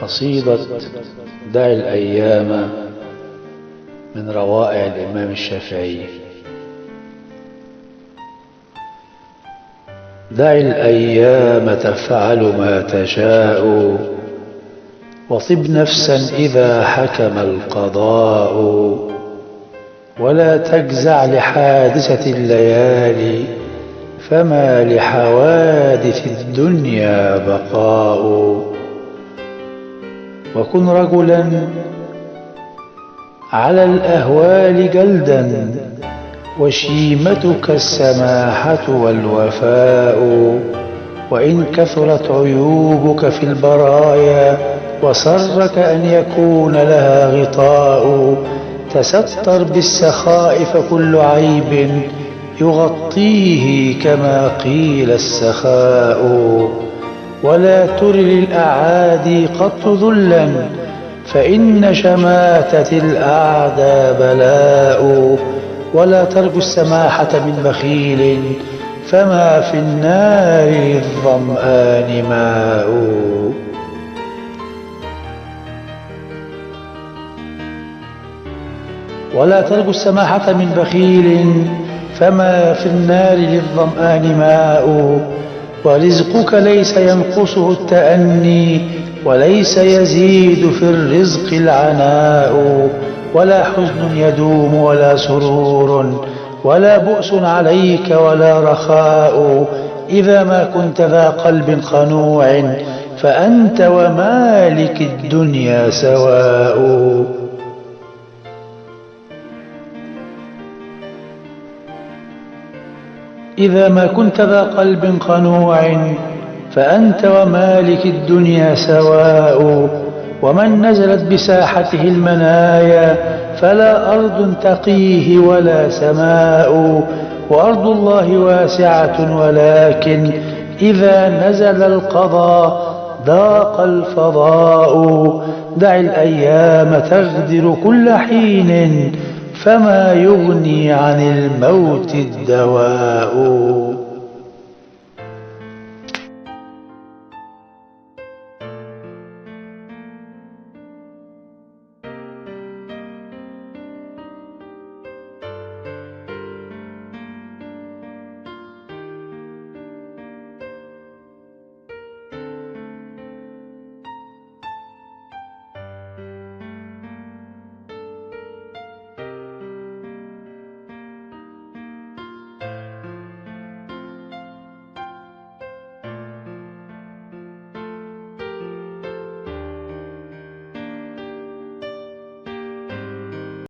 قصيدة دع الأيام من روائع الإمام الشافعي. دع الأيام تفعل ما تشاء، وطب نفسا إذا حكم القضاء، ولا تجزع لحادثة الليالي، فما لحوادث الدنيا بقاء. وكن رجلا على الأهوال جلدا، وشيمتك السماحة والوفاء. وإن كثرت عيوبك في البرايا، وسرك أن يكون لها غطاء، تستر بالسخاء فكل عيب يغطيه كما قيل السخاء. ولا تر للأعادي قط ذلا، فإن شماتة الأعدى بلاء. ولا ترجو السماحة من بخيل، فما في النار للظمآن ماء. ولا ترجو السماحة من بخيل، فما في النار للظمآن ماء. ورزقك ليس ينقصه التأني، وليس يزيد في الرزق العناء. ولا حزن يدوم ولا سرور، ولا بؤس عليك ولا رخاء. إذا ما كنت ذا قلب خنوع، فأنت ومالك الدنيا سواء. إذا ما كنت ذا قلب خنوع، فأنت ومالك الدنيا سواء. ومن نزلت بساحته المنايا، فلا أرض تقيه ولا سماء. وأرض الله واسعة، ولكن إذا نزل القضاء ضاق الفضاء. دع الأيام تغدر كل حين، فما يغني عن الموت الدواء.